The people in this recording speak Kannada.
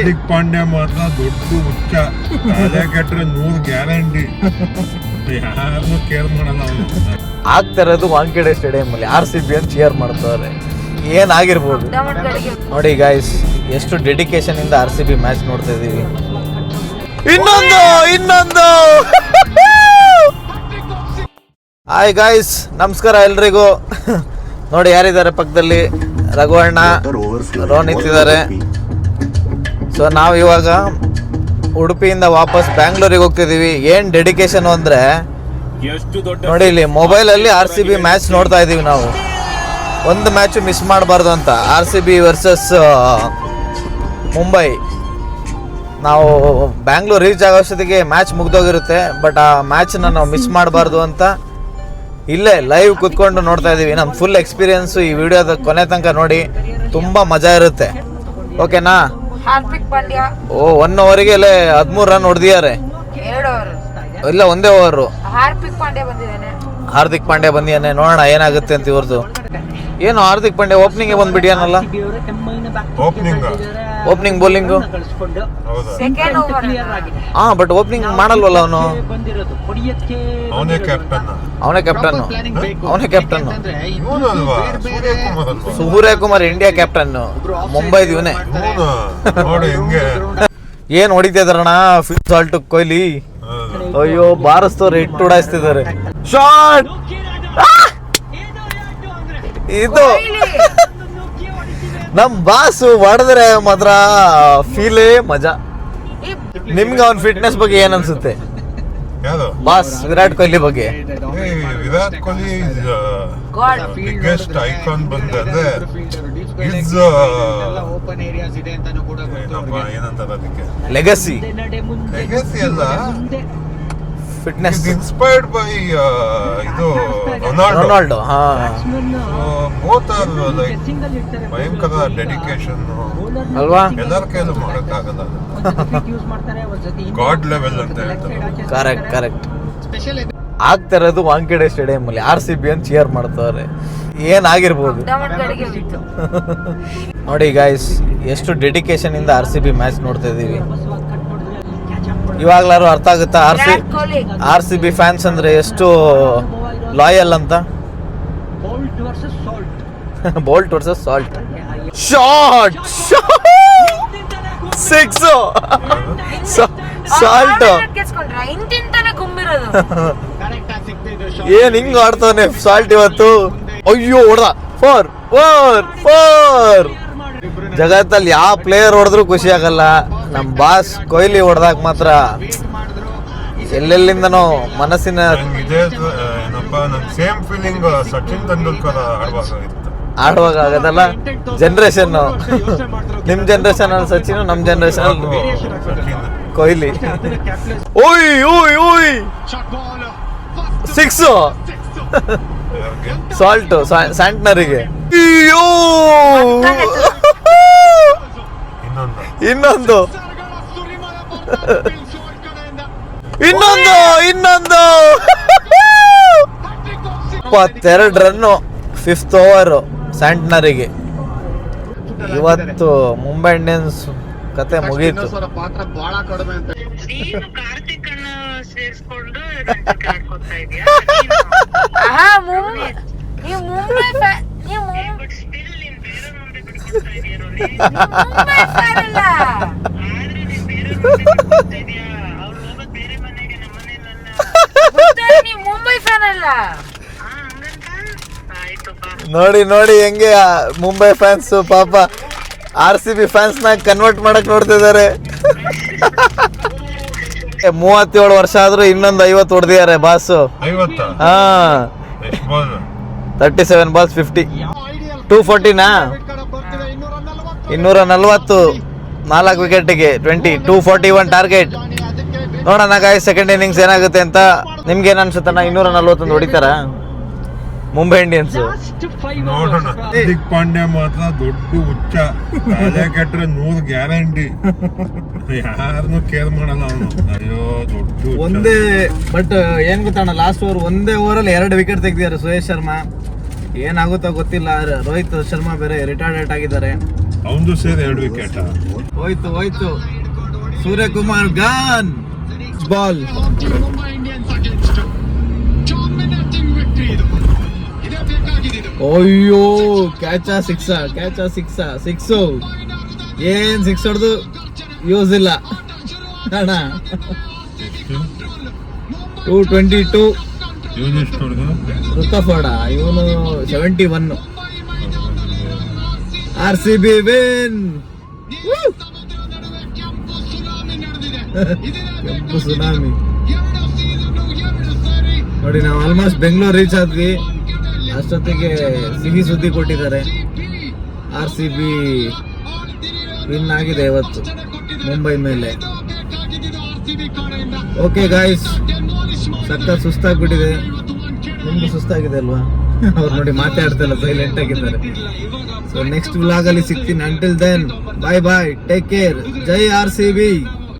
ಹಾರ್ದಿಕ್ ಪಾಂಡ್ಯ ಮಾತ್ರ ದೊಡ್ಡ ಹುಚ್ಚ. ತಲೆ ಕೆಟ್ಟರೆ 100 ಗ್ಯಾರಂಟಿ. ಯಾರನ್ನು ಕೇರ್ ಮಾಡಲ್ಲ ಅವನು. ಆಗ್ತಿರೋದು ವಾಂಖೇಡೆ ಸ್ಟೇಡಿಯಂ ಅಲ್ಲಿ RCB ಅಂತ ಚೇರ್ ಮಾಡ್ತಾರೆ. ಏನಾಗಿರ್ಬೋದು ನೋಡಿ ಗಾಯ್ಸ್, ಎಷ್ಟು ಡೆಡಿಕೇಶನ್ ಇಂದ RCB ಮ್ಯಾಚ್ ನೋಡ್ತಾ ಇದೀವಿ. ಇನ್ನೊಂದು ಹಾಯ್ ಗಾಯ್ಸ್, ನಮಸ್ಕಾರ ಎಲ್ರಿಗೂ. ನೋಡಿ ಯಾರಿದ್ದಾರೆ ಪಕ್ಕದಲ್ಲಿ, ರಘುವಣ್ಣ, ರೋನಿತ್ ಇದ್ದಾರೆ. ಸೊ ನಾವು ಇವಾಗ ಉಡುಪಿಯಿಂದ ವಾಪಸ್ ಬ್ಯಾಂಗ್ಳೂರಿಗೆ ಹೋಗ್ತಿದೀವಿ. ಏನ್ ಡೆಡಿಕೇಶನ್ ಅಂದ್ರೆ ನೋಡಿ, ಇಲ್ಲಿ ಮೊಬೈಲಲ್ಲಿ RCB ಮ್ಯಾಚ್ ನೋಡ್ತಾ ಇದೀವಿ ನಾವು. ಒಂದು ಮ್ಯಾಚ್ ಮಿಸ್ ಮಾಡಬಾರ್ದು ಅಂತ. RCB versus Mumbai. ನಾವು ಬ್ಯಾಂಗ್ಳೂರ್ ರೀಚ್ ಆಗೋಷ್ಟೊತ್ತಿಗೆ ಮ್ಯಾಚ್ ಮುಗ್ದೋಗಿರುತ್ತೆ. ಬಟ್ ಆ ಮ್ಯಾಚ್ನ ನಾವು ಮಿಸ್ ಮಾಡಬಾರ್ದು ಅಂತ ಇಲ್ಲೇ ಲೈವ್ ಕುತ್ಕೊಂಡು ನೋಡ್ತಾ ಇದ್ದೀವಿ. ನಮ್ಮ ಫುಲ್ ಎಕ್ಸ್ಪೀರಿಯನ್ಸು ಈ ವಿಡಿಯೋದ ಕೊನೆ ತನಕ ನೋಡಿ, ತುಂಬ ಮಜಾ ಇರುತ್ತೆ. ಓಕೆನಾ? ಹಾರ್ದಿಕ್ ಪಾಂಡ್ಯ 1 ಓವರಿಗೆ 13 ರನ್ ಹೊಡೆದಿದ್ದಾರೆ. 2 ಓವರ್ ಇಲ್ಲ, ಒಂದೇ ಓವರು. ಹಾರ್ದಿಕ್ ಪಾಂಡ್ಯ ಬಂದಿದ್ದಾನೆ. ನೋಡೋಣ ಏನಾಗುತ್ತೆ ಅಂತ ಇವ್ರದ್ದು. ಏನು ಹಾರ್ದಿಕ್ ಪಾಂಡ್ಯ ಓಪನಿಂಗ್ ಬಂದ್ಬಿಟ್ಟಿಯಾನಲ್ಲ? Opening bowling second over. But opening ಮಾಡಲ್ವಲ್ಲ ಅವನು. ಅವನೇ captain. Suryakumar India captain. Mumbai ಇವನೇ. ಏನ್ ಹೊಡಿತಾ ಇದಾರಣ್ಣ ಫಿಲ್ ಸಾಲ್ಟ್ ಕೊಹ್ಲಿ. ಅಯ್ಯೋ, ಬಾರಿಸ್ತವ್ರೆ, ಇಟ್ಟು ಉಡಾಯಿಸ್ತಿದ್ದಾರೆ. ಶಾಟ್ ಇದು ನಮ್ ಬಾಸು ಹೊಡೆದ್ರೆ ಮಾತ್ರ ಫೀಲೇ ಮಜಾ. ನಿಮ್ಗೆ ಅವ್ನ ಫಿಟ್ನೆಸ್ ಬಗ್ಗೆ ಏನ್ ಅನ್ಸುತ್ತೆ? ಬಾಸ್ ವಿರಾಟ್ ಕೊಹ್ಲಿ ಬಗ್ಗೆ. ವಿರಾಟ್ ಕೊಹ್ಲಿ ಬಿಗ್ಗೆಸ್ಟ್ ಐಕಾನ್ ಬಂದ್ರೆ ಏನಂತಾರೆ ಅದಕ್ಕೆ, ಲೆಗಸಿ ಅಲ್ಲ, ಫಿಟ್ನೆಸ್. ಇನ್ಸ್ಪೈರ್ಡ್ ಬೈ ಇದು ರೊನಾಲ್ಡೋ. ಬೋತ್ ಆರ್ ಲೈಕ್ ಭಯಂಕರ ಡೆಡಿಕೇಶನ್ ಅಲ್ವಾ? ಎಲ್ಲರ ಕೈಲೂ ಮಾಡೋಕ್ಕಾಗಲ್ಲ. ಗಾಡ್ ಲೆವೆಲ್ ಅಂತ ಹೇಳ್ತಾರೆ. ಕರೆಕ್ಟ್. ಆಗ್ತಿರೋದು ವಾಂಖೇಡೆ ಸ್ಟೇಡಿಯಂ ಅಲ್ಲಿ RCB ಅಂತ ಚೇರ್ ಮಾಡ್ತಾರೆ. ಏನಾಗಿರ್ಬೋದು ನೋಡಿ ಗಾಯ್ಸ್, ಎಷ್ಟು ಡೆಡಿಕೇಶನ್ ಇಂದ RCB ಮ್ಯಾಚ್ ನೋಡ್ತಾ ಇದೀವಿ. ಇವಾಗ್ಲಾರು ಅರ್ಥ ಆಗುತ್ತಾ RCB ಫ್ಯಾನ್ಸ್ ಅಂದ್ರೆ ಎಷ್ಟು ಲಾಯಲ್ ಅಂತ. Bolt versus salt. Shot 6 salt. ಏನ್ ಹಿಂಗ್ ಆಡ್ತಾನೆ ಸಾಲ್ಟ್ ಇವತ್ತು. ಅಯ್ಯೋ, ಹೊಡ್ದ 4 ಜಗತ್ತಲ್ಲಿ ಯಾವ ಪ್ಲೇಯರ್ ಹೊಡೆದ್ರು ಖುಷಿ ಆಗಲ್ಲ. ನಮ್ ಬಾಸ್ ಕೊಹ್ಲಿ ಹೊಡೆದಾಗ ಮಾತ್ರ ಎಲ್ಲೆಲ್ಲಿಂದನೋ ಮನಸ್ಸಿನ ಏನಪ್ಪ, ನನ್ ಸೇಮ್ ಫೀಲಿಂಗ್ ಸಚಿನ್ ತೆಂಡೂಲ್ಕರ್ ಆಡುವಾಗ ಆಗದಲ್ಲ. ಜನರೇಷನ್, ನಿಮ್ ಜನರೇಷನ್ ಅಲ್ಲಿ ಸಚಿನ್, ನಮ್ ಜನರೇಷನ್ ಅಲ್ಲಿ ಕೊಹ್ಲಿ. ಓಯ್ 6 ಸಾಲ್ಟ್ ಸ್ಯಾಂಟ್ನರಿಗೆ. ಇನ್ನೊಂದು 22 ರನ್ನು 5th ಓವರ್ ಸ್ಯಾಂಟ್ನರಿಗೆ. ಇವತ್ತು ಮುಂಬೈ ಇಂಡಿಯನ್ಸ್ ಕತೆ ಮುಗೀತು. ಮುಂಬೈ ಫ್ಯಾನ್ ಅಲ್ಲ. ನೋಡಿ ಹೆಂಗೆ ಮುಂಬೈ ಫ್ಯಾನ್ಸ್ ಪಾಪ RCB ಫ್ಯಾನ್ಸ್ ನ ಕನ್ವರ್ಟ್ ಮಾಡಕ್ ನೋಡ್ತಿದ್ದಾರೆ. 37 ವರ್ಷ ಆದ್ರೂ ಇನ್ನೊಂದು 50 ಹೊಡೆದಿದ್ದಾರೆ ಬಾಸು. 37 balls 50. 240 240 4 ವಿಕೆಟ್ಗೆ 20. 241 ಟಾರ್ಗೆಟ್. ನೋಡೋಣ ಗಾಯ್ಸ್ ಸೆಕೆಂಡ್ ಇನ್ನಿಂಗ್ಸ್ ಏನಾಗುತ್ತೆ ಅಂತ. ನಿಮ್ಗೆ ಏನ್ ಅನ್ಸುತ್ತಣ್ಣ? 241 ಹೊಡಿತಾರ ಮುಂಬೈ ಇಂಡಿಯನ್ಸ್? ನೋಡೋಣ. ಹಾರ್ದಿಕ್ ಪಾಂಡ್ಯ ಮಾತ್ರ ದೊಡ್ಡ ಹುಚ್ಚ. ತಲೆ ಕೆಟ್ಟರೆ 100 ಗ್ಯಾರಂಟಿ. ಯಾರನ್ನು ಕೇರ್ ಮಾಡಲ್ಲ ಅವನು. ಅಯ್ಯೋ, ದೊಡ್ಡ ಒಂದೇ. ಬಟ್ ಏನ್ ಗೊತ್ತಣ್ಣ, ಲಾಸ್ಟ್ ಓವರ್ ಒಂದೇ ಓವರಲ್ಲಿ 2 ವಿಕೆಟ್ ತೆಗ್ದಿದ್ದಾರೆ ಸುರೇಶ್ ಶರ್ಮಾ. ಏನಾಗುತ್ತೋ ಗೊತ್ತಿಲ್ಲ. ರೋಹಿತ್ ಶರ್ಮಾ ಬೇರೆ ರಿಟೈರ್ಡ್ ಆಗಿದ್ದಾರೆ. ಅವನದು ಸೇರಿ 2 ವಿಕೆಟ್. ಹೋಯ್ತು ಸೂರ್ಯಕುಮಾರ್ ಗಾನ್ ಬಾಲ್. ಅಯ್ಯೋ ಕ್ಯಾಚ ಸಿಕ್ಸ್ ಏನ್ ಸಿಕ್ಸ್ ಹೊಡೆದು ಯೂಸ್ ಇಲ್ಲ ಅಣ್ಣ. 222 ಇವನು ಎಷ್ಟು ಹೊಡೆದು? ಋತಫೋಡ ಇವನು 71. RCB win. ಕೆಂಪು ಸುನಾಮಿ ನೋಡಿ. ನಾವು ಆಲ್ಮೋಸ್ಟ್ ಬೆಂಗಳೂರು ರೀಚ್ ಆದ್ವಿ. ಅಷ್ಟೊತ್ತಿಗೆ ಸಿಹಿ ಸುದ್ದಿ ಕೊಟ್ಟಿದ್ದಾರೆ. RCB ವಿನ್ ಆಗಿದೆ ಇವತ್ತು ಮುಂಬೈ ಮೇಲೆ. ಓಕೆ ಗಾಯ್ಸ್, ಸಖತ್ ಸುಸ್ತಾಗ್ಬಿಟ್ಟಿದೆ. ನಿಮ್ಗೆ ಸುಸ್ತಾಗಿದೆ ಅಲ್ವಾ? ಅವ್ರು ನೋಡಿ ಮಾತಾಡ್ತಲ್ಲ, ಸೈಲೆಂಟ್ ಆಗಿದ್ದಾರೆ. ಸೊ ನೆಕ್ಸ್ಟ್ ವ್ಲಾಗ್ ಅಲ್ಲಿ ಸಿಗ್ತೀನಿ. Until then bye, take care. ಜೈ RCB.